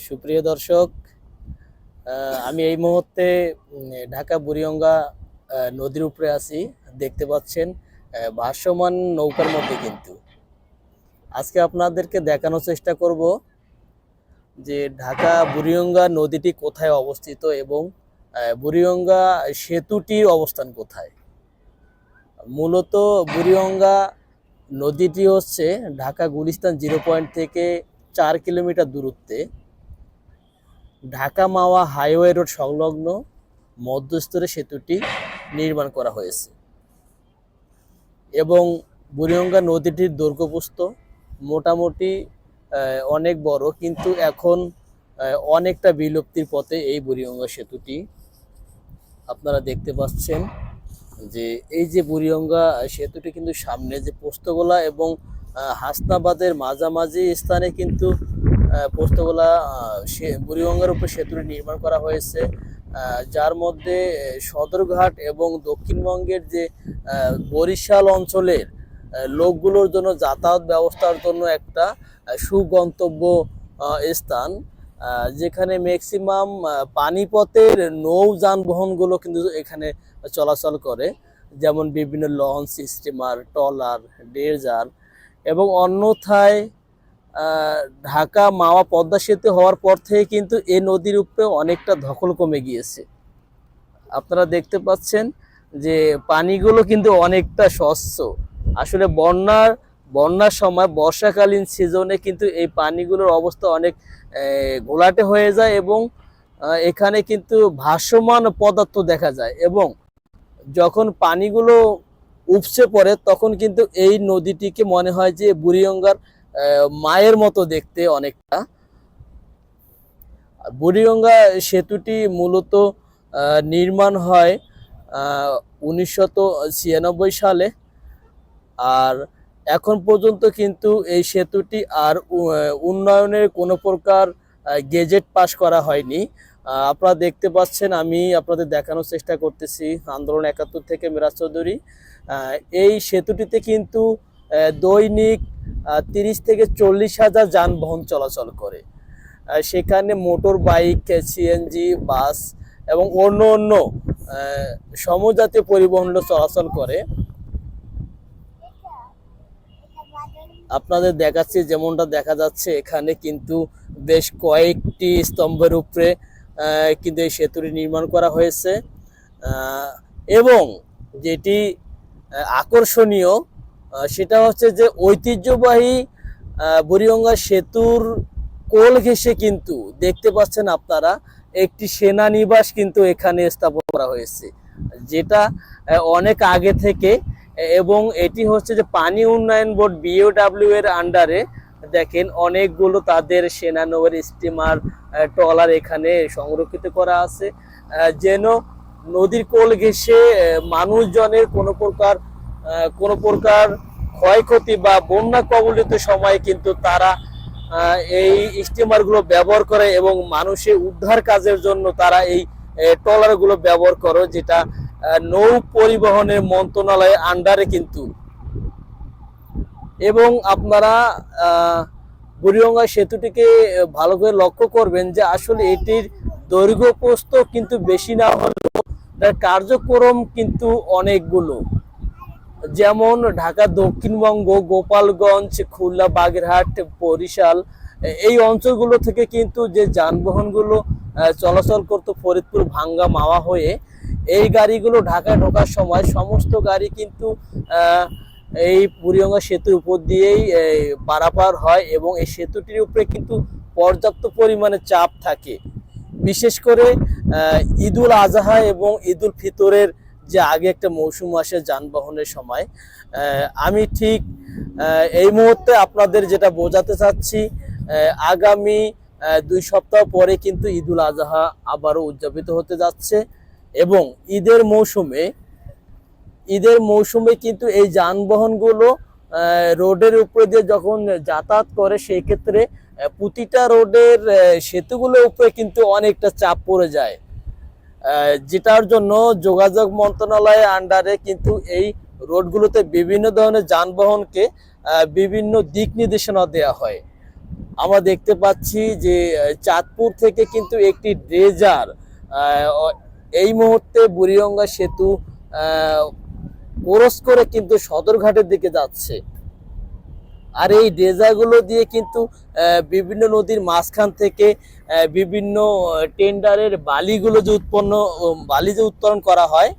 সুপ্রিয় দর্শক, আমি এই মুহূর্তে ঢাকা বুড়িগঙ্গা নদীর উপরে আছি। দেখতে পাচ্ছেন ভাসমান নৌকার মধ্যে কিন্তু আজকে আপনাদেরকে দেখানোর চেষ্টা করব যে ঢাকা বুড়িগঙ্গা নদীটি কোথায় অবস্থিত এবং বুড়িগঙ্গা সেতুটির অবস্থান কোথায়। মূলত বুড়িগঙ্গা নদীটি হচ্ছে ঢাকা গুলিস্তান 0 পয়েন্ট থেকে 4 কিলোমিটার দূরত্বে ঢাকা মাওয়া হাইওয়ে রোড সংলগ্ন মধ্যস্থলে সেতুটি নির্মাণ করা হয়েছে এবং বুড়িগঙ্গা নদীটির দৈর্ঘ্যপ্রস্থ মোটামুটি অনেক বড়, কিন্তু এখন অনেকটা বিলুপ্তির পথে এই বুড়িগঙ্গা সেতুটি। আপনারা দেখতে পাচ্ছেন যে এই যে বুড়িগঙ্গা সেতুটি কিন্তু সামনে যে পোস্তগোলা এবং হাসনাবাদের মাঝামাঝি স্থানে কিন্তু পোস্তগোলা বুড়িগঙ্গার উপর সেতুটি নির্মাণ করা হয়েছে, যার মধ্যে সদরঘাট এবং দক্ষিণবঙ্গের যে বরিশাল অঞ্চলের লোকগুলোর জন্য যাতায়াত ব্যবস্থার জন্য একটা সুগন্তব্য স্থান, যেখানে ম্যাক্সিমাম পানিপথের নৌ যানবাহনগুলো কিন্তু এখানে চলাচল করে, যেমন বিভিন্ন লঞ্চ, স্টিমার, ট্রলার, ড্রেজার। এবং অন্যথায় ঢাকা মাওয়া পদ্মা সেতু হওয়ার পর থেকে কিন্তু এই নদীর উপরে অনেকটা দখল কমে গিয়েছে। আপনারা দেখতে পাচ্ছেন যে পানিগুলো কিন্তু অনেকটা স্বচ্ছ। আসলে বন্যার সময় বর্ষাকালীন সিজনে কিন্তু এই পানিগুলোর অবস্থা অনেক ঘোলাটে হয়ে যায় এবং এখানে কিন্তু ভাসমান পদার্থ দেখা যায়, এবং যখন পানিগুলো উপচে পড়ে তখন কিন্তু এই নদীটিকে মনে হয় যে বুড়িগঙ্গার মায়ের মতো দেখতে অনেকটা। বুড়িগঙ্গা সেতুটি মূলত নির্মাণ হয় 1996 সালে, আর এখন পর্যন্ত কিন্তু এই সেতুটি আর উন্নয়নের কোনো প্রকার গেজেট পাস করা হয়নি। আপনারা দেখতে পাচ্ছেন, আমি আপনাদের দেখানোর চেষ্টা করতেছি আন্দোলন 71 থেকে মিরাজ চৌধুরী। এই সেতুটিতে কিন্তু দৈনিক 30 থেকে 40 হাজার যানবাহন চলাচল করে। সেখানে মোটর বাইক, সিএনজি, বাস এবং অন্য অন্য সমজাতীয় পরিবহন চলাচল করে। আপনাদের দেখাচ্ছি, যেমনটা দেখা যাচ্ছে এখানে কিন্তু বেশ কয়েকটি স্তম্ভের উপরে কিন্তু এই সেতুটি নির্মাণ করা হয়েছে। এবং যেটি আকর্ষণীয় সেটা হচ্ছে যে ঐতিহ্যবাহী বুড়িগঙ্গা সেতুর কোল ঘেঁষে কিন্তু দেখতে পাচ্ছেন আপনারা একটি সেনানিবাস কিন্তু এখানে স্থাপন করা হয়েছে, যেটা অনেক আগে থেকে। এবং এটি হচ্ছে যে পানি উন্নয়ন বোর্ড BOW এর আন্ডারে দেখেন অনেকগুলো তাদের সেনানৌকার, স্টিমার, ট্রলার এখানে সংরক্ষিত করা আছে, যেন নদীর কোল ঘেঁষে মানুষজনের কোনো প্রকার ক্ষয়ক্ষতি বা বন্যা কবলিত সময় কিন্তু তারা এই স্টিমারগুলো ব্যবহার করে এবং মানুষের উদ্ধার কাজের জন্য তারা এই ট্রলারগুলো ব্যবহার করে, যেটা নৌ পরিবহনের মন্ত্রণালয়ের আন্ডারে কিন্তু। এবং আপনারা বুড়িগঙ্গা সেতুটিকে ভালো করে লক্ষ্য করবেন যে আসলে এটির দৈর্ঘ্যপ্রস্থ কিন্তু বেশি না হলেও তার কার্যক্রম কিন্তু অনেকগুলো, যেমন ঢাকা দক্ষিণবঙ্গ, গোপালগঞ্জ, খুলনা, বাগেরহাট, বরিশাল এই অঞ্চলগুলো থেকে কিন্তু যে যানবাহনগুলো চলাচল করতো ফরিদপুর, ভাঙ্গা, মাওয়া হয়ে, এই গাড়িগুলো ঢাকায় ঢোকার সময় সমস্ত গাড়ি কিন্তু এই বুড়িগঙ্গা সেতুর উপর দিয়েই পারাপার হয় এবং এই সেতুটির উপরে কিন্তু পর্যাপ্ত পরিমাণে চাপ থাকে। বিশেষ করে ঈদুল আজহা এবং ঈদুল ফিতরের যে আগে একটা মৌসুম আসে যানবাহনের সময়, আমি ঠিক এই মুহূর্তে আপনাদের যেটা বোঝাতে চাচ্ছি, আগামী 2 সপ্তাহ পরে কিন্তু ঈদুল আজহা আবারও উদযাপিত হতে যাচ্ছে এবং ঈদের মৌসুমে কিন্তু এই যানবাহনগুলো রোডের উপরে দিয়ে যখন যাতায়াত করে, সেই ক্ষেত্রে প্রতিটা রোডের সেতুগুলোর উপরে কিন্তু অনেকটা চাপ পড়ে যায়, যেটার জন্য যোগাযোগ মন্ত্রণালয়ের আন্ডারে কিন্তু এই রোডগুলোতে বিভিন্ন ধরনের যানবাহনকে বিভিন্ন দিক নির্দেশনা দেওয়া হয়। আমরা দেখতে পাচ্ছি যে চাঁদপুর থেকে কিন্তু একটি ড্রেজার এই মুহূর্তে বুড়িগঙ্গা সেতু ক্রস করে কিন্তু সদরঘাটের দিকে যাচ্ছে। আর এই ড্রেজারগুলো দিয়ে কিন্তু বিভিন্ন নদীর মাঝখান থেকে বিভিন্ন টেন্ডারের বালিগুলো যে বালি যে উত্তোলন করা হয়,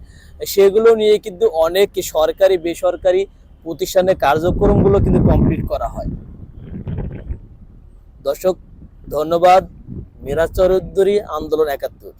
সেগুলো নিয়ে কিন্তু অনেক সরকারি বেসরকারি প্রতিষ্ঠানের কার্যক্রমগুলো কিন্তু কমপ্লিট করা হয়। দর্শক, ধন্যবাদ। মিরাজ চৌধুরী, আন্দোলন ৭১।